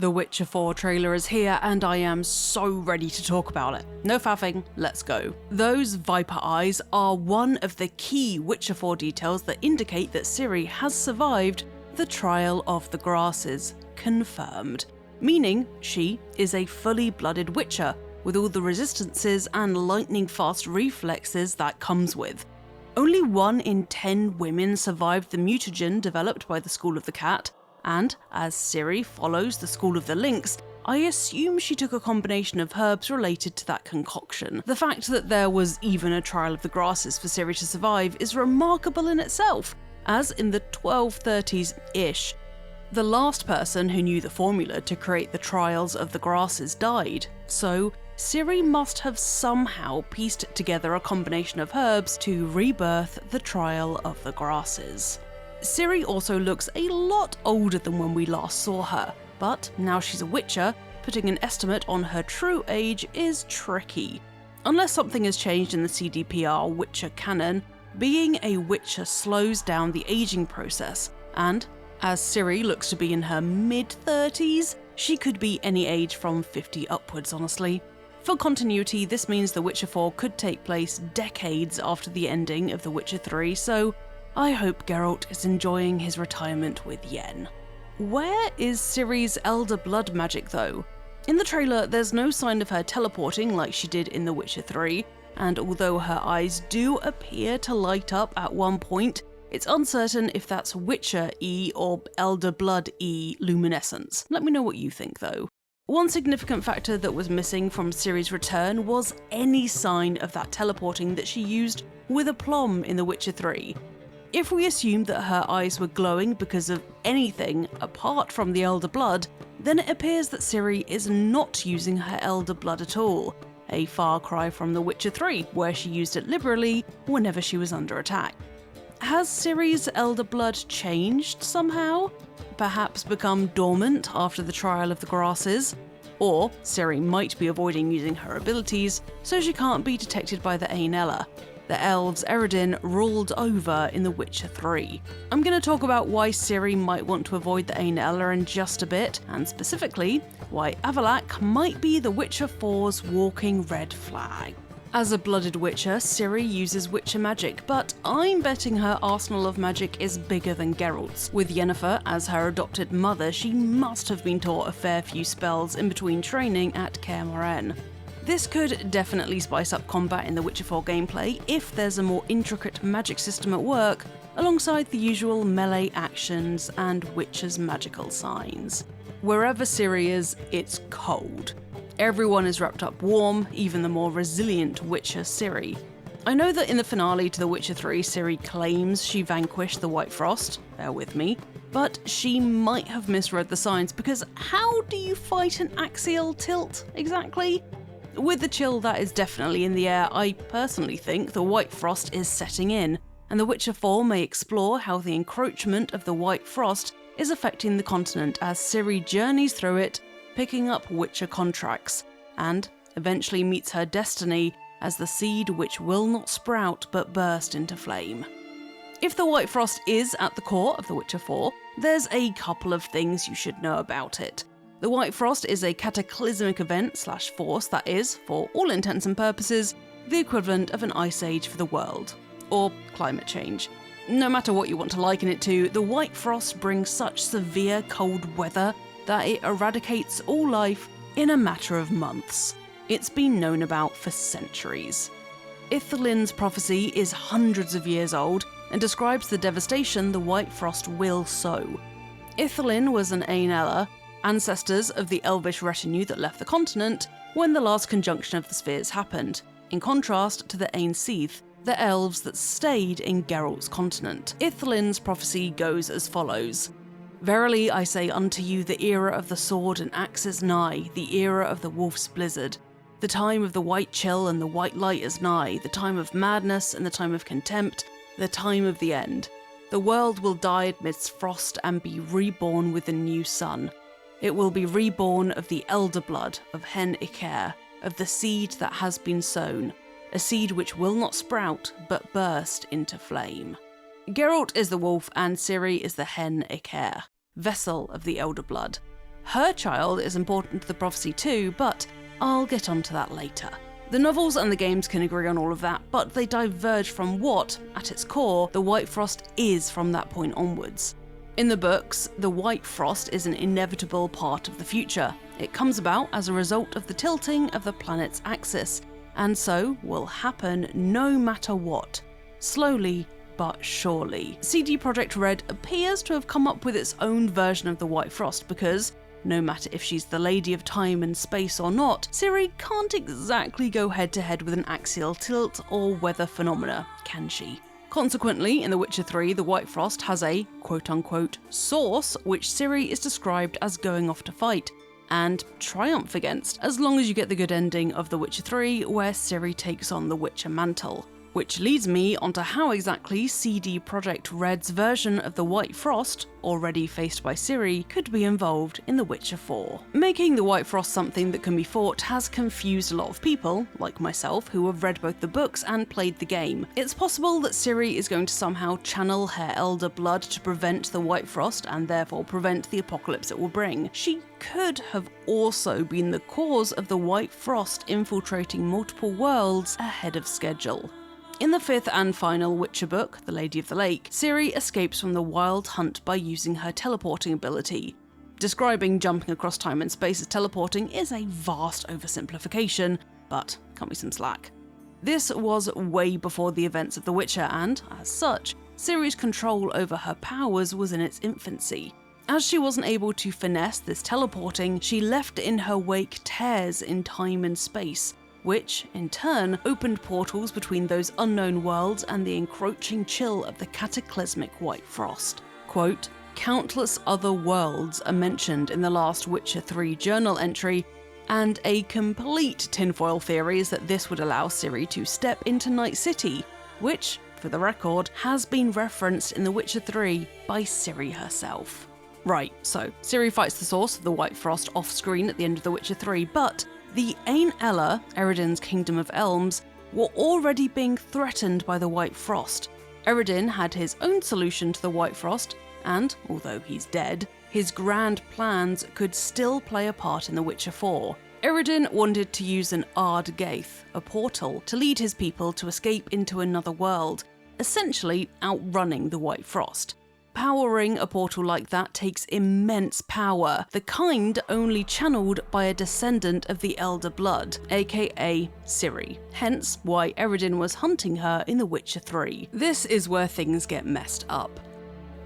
The Witcher 4 trailer is here and I am so ready to talk about it. No faffing, let's go. Those viper eyes are one of the key Witcher 4 details that indicate that Ciri has survived the Trial of the Grasses, confirmed. Meaning she is a fully blooded Witcher with all the resistances and lightning fast reflexes that comes with. Only 1 in 10 women survived the mutagen developed by the School of the Cat, and as Ciri follows the School of the Lynx, I assume she took a combination of herbs related to that concoction. The fact that there was even a Trial of the Grasses for Ciri to survive is remarkable in itself, as in the 1230s-ish, the last person who knew the formula to create the Trials of the Grasses died, so Ciri must have somehow pieced together a combination of herbs to rebirth the Trial of the Grasses. Ciri also looks a lot older than when we last saw her, but now she's a Witcher, putting an estimate on her true age is tricky. Unless something has changed in the CDPR Witcher canon, being a Witcher slows down the aging process, and as Ciri looks to be in her mid-30s, she could be any age from 50 upwards, honestly. For continuity, this means The Witcher 4 could take place decades after the ending of The Witcher 3, so I hope Geralt is enjoying his retirement with Yen. Where is Ciri's Elder Blood magic though? In the trailer, there's no sign of her teleporting like she did in The Witcher 3, and although her eyes do appear to light up at one point, it's uncertain if that's Witcher-E or Elder Blood-E luminescence. Let me know what you think though. One significant factor that was missing from Ciri's return was any sign of that teleporting that she used with aplomb in The Witcher 3. If we assume that her eyes were glowing because of anything apart from the Elder Blood, then it appears that Ciri is not using her Elder Blood at all, a far cry from The Witcher 3, where she used it liberally whenever she was under attack. Has Ciri's Elder Blood changed somehow? Perhaps become dormant after the Trial of the Grasses? Or Ciri might be avoiding using her abilities so she can't be detected by the Ainella. The elves Eredin ruled over in The Witcher 3. I'm going to talk about why Ciri might want to avoid the Ainella in just a bit, and specifically, why Avallac'h might be The Witcher 4's walking red flag. As a blooded Witcher, Ciri uses Witcher magic, but I'm betting her arsenal of magic is bigger than Geralt's. With Yennefer as her adopted mother, she must have been taught a fair few spells in between training at Kaer Morhen. This could definitely spice up combat in The Witcher 4 gameplay if there's a more intricate magic system at work, alongside the usual melee actions and Witcher's magical signs. Wherever Ciri is, it's cold. Everyone is wrapped up warm, even the more resilient Witcher Ciri. I know that in the finale to The Witcher 3, Ciri claims she vanquished the White Frost, bear with me, but she might have misread the signs because how do you fight an axial tilt exactly? With the chill that is definitely in the air, I personally think the White Frost is setting in, and The Witcher 4 may explore how the encroachment of the White Frost is affecting the continent as Ciri journeys through it, picking up Witcher contracts, and eventually meets her destiny as the seed which will not sprout but burst into flame. If the White Frost is at the core of The Witcher 4, there's a couple of things you should know about it. The White Frost is a cataclysmic event/force that is, for all intents and purposes, the equivalent of an ice age for the world, or climate change. No matter what you want to liken it to, the White Frost brings such severe cold weather that it eradicates all life in a matter of months. It's been known about for centuries. Ithlin's prophecy is hundreds of years old and describes the devastation the White Frost will sow. Ithlin was an Ainella, ancestors of the elvish retinue that left the continent when the last conjunction of the spheres happened, in contrast to the Ainseath, the elves that stayed in Geralt's continent. Ithlin's prophecy goes as follows. Verily I say unto you, the era of the sword and axe is nigh, the era of the wolf's blizzard. The time of the white chill and the white light is nigh, the time of madness and the time of contempt, the time of the end. The world will die amidst frost and be reborn with a new sun. It will be reborn of the elder blood of Hen Icair, of the seed that has been sown, a seed which will not sprout but burst into flame. Geralt is the wolf and Ciri is the Hen Icair, vessel of the elder blood. Her child is important to the prophecy too, but I'll get onto that later. The novels and the games can agree on all of that, but they diverge from what, at its core, the White Frost is from that point onwards. In the books, the White Frost is an inevitable part of the future. It comes about as a result of the tilting of the planet's axis, and so will happen no matter what. Slowly but surely. CD Projekt Red appears to have come up with its own version of the White Frost because, no matter if she's the Lady of Time and Space or not, Ciri can't exactly go head-to-head with an axial tilt or weather phenomena, can she? Consequently, in The Witcher 3, the White Frost has a quote-unquote source which Ciri is described as going off to fight and triumph against, as long as you get the good ending of The Witcher 3 where Ciri takes on the Witcher mantle. Which leads me onto how exactly CD Projekt Red's version of the White Frost, already faced by Ciri, could be involved in The Witcher 4. Making the White Frost something that can be fought has confused a lot of people, like myself, who have read both the books and played the game. It's possible that Ciri is going to somehow channel her elder blood to prevent the White Frost and therefore prevent the apocalypse it will bring. She could have also been the cause of the White Frost infiltrating multiple worlds ahead of schedule. In the fifth and final Witcher book, The Lady of the Lake, Ciri escapes from the Wild Hunt by using her teleporting ability. Describing jumping across time and space as teleporting is a vast oversimplification, but cut me some slack. This was way before the events of The Witcher and, as such, Ciri's control over her powers was in its infancy. As she wasn't able to finesse this teleporting, she left in her wake tears in time and space, which, in turn, opened portals between those unknown worlds and the encroaching chill of the cataclysmic White Frost. Quote, "Countless other worlds are mentioned in the last Witcher 3 journal entry, and a complete tinfoil theory is that this would allow Ciri to step into Night City, which, for the record, has been referenced in The Witcher 3 by Ciri herself." Right, so Ciri fights the source of the White Frost off-screen at the end of The Witcher 3, but the Ain Ella, Eredin's Kingdom of Elms, were already being threatened by the White Frost. Eredin had his own solution to the White Frost, and, although he's dead, his grand plans could still play a part in The Witcher 4. Eredin wanted to use an Ard Gaith, a portal, to lead his people to escape into another world, essentially outrunning the White Frost. Powering a portal like that takes immense power, the kind only channeled by a descendant of the Elder Blood, aka Ciri, hence why Eredin was hunting her in The Witcher 3. This is where things get messed up.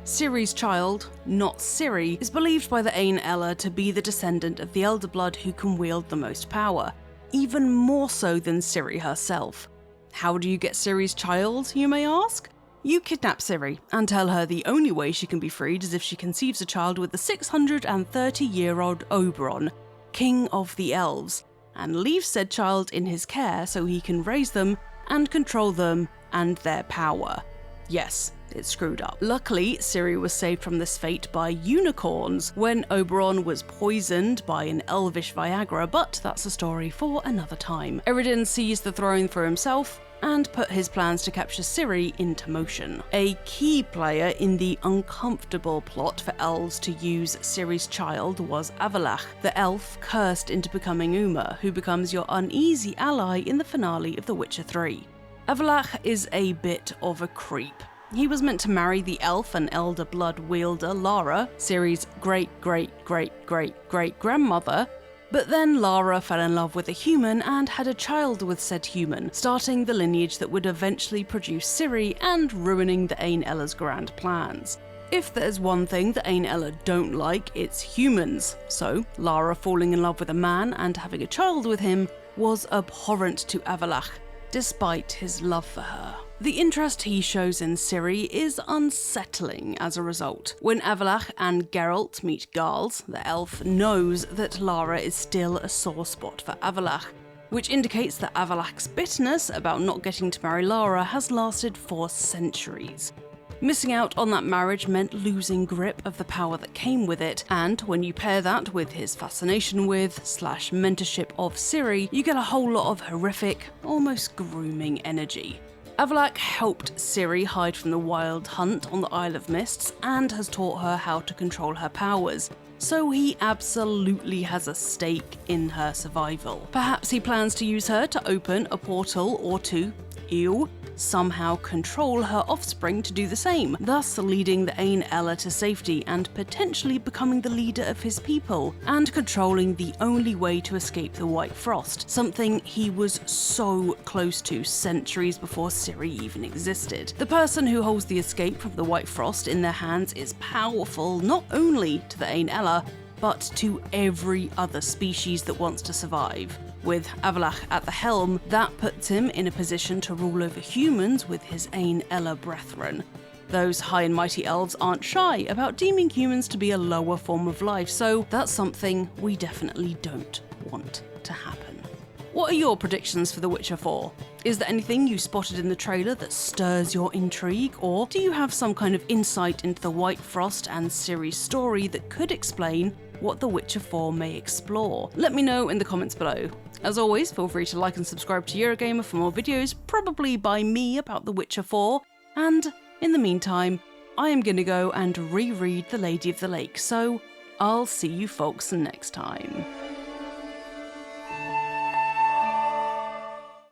Ciri's child, not Ciri, is believed by the Ain Ella to be the descendant of the Elder Blood who can wield the most power, even more so than Ciri herself. How do you get Ciri's child, you may ask? You kidnap Ciri and tell her the only way she can be freed is if she conceives a child with the 630-year-old Oberon, King of the Elves, and leave said child in his care so he can raise them and control them and their power. Yes, it's screwed up. Luckily, Ciri was saved from this fate by unicorns when Oberon was poisoned by an elvish Viagra, but that's a story for another time. Eredin seized the throne for himself and put his plans to capture Ciri into motion. A key player in the uncomfortable plot for elves to use Ciri's child was Avallac'h, the elf cursed into becoming Uma, who becomes your uneasy ally in the finale of The Witcher 3. Avallac'h is a bit of a creep. He was meant to marry the elf and elder blood wielder Lara, Ciri's great-great-great-great-grandmother, but then Lara fell in love with a human and had a child with said human, starting the lineage that would eventually produce Ciri and ruining the Ain Ella's grand plans. If there's one thing the Ain Ella don't like, it's humans, so Lara falling in love with a man and having a child with him was abhorrent to Avallac'h, despite his love for her. The interest he shows in Ciri is unsettling as a result. When Avallac'h and Geralt meet Garls, the elf knows that Lara is still a sore spot for Avallac'h, which indicates that Avallac'h's bitterness about not getting to marry Lara has lasted for centuries. Missing out on that marriage meant losing grip of the power that came with it, and when you pair that with his fascination with / mentorship of Ciri, you get a whole lot of horrific, almost grooming energy. Avallac'h helped Ciri hide from the Wild Hunt on the Isle of Mists and has taught her how to control her powers, so he absolutely has a stake in her survival. Perhaps he plans to use her to open a portal or to, somehow control her offspring to do the same, thus leading the Ain Ella to safety and potentially becoming the leader of his people, and controlling the only way to escape the White Frost, something he was so close to centuries before Ciri even existed. The person who holds the escape from the White Frost in their hands is powerful not only to the Ain Ella, but to every other species that wants to survive. With Avallac'h at the helm, that puts him in a position to rule over humans with his Ain Ella brethren. Those high and mighty elves aren't shy about deeming humans to be a lower form of life, so that's something we definitely don't want to happen. What are your predictions for The Witcher 4? Is there anything you spotted in the trailer that stirs your intrigue, or do you have some kind of insight into the White Frost and Ciri's story that could explain what The Witcher 4 may explore? Let me know in the comments below. As always, feel free to like and subscribe to Eurogamer for more videos, probably by me, about The Witcher 4, and in the meantime, I am gonna go and reread The Lady of the Lake, so I'll see you folks next time.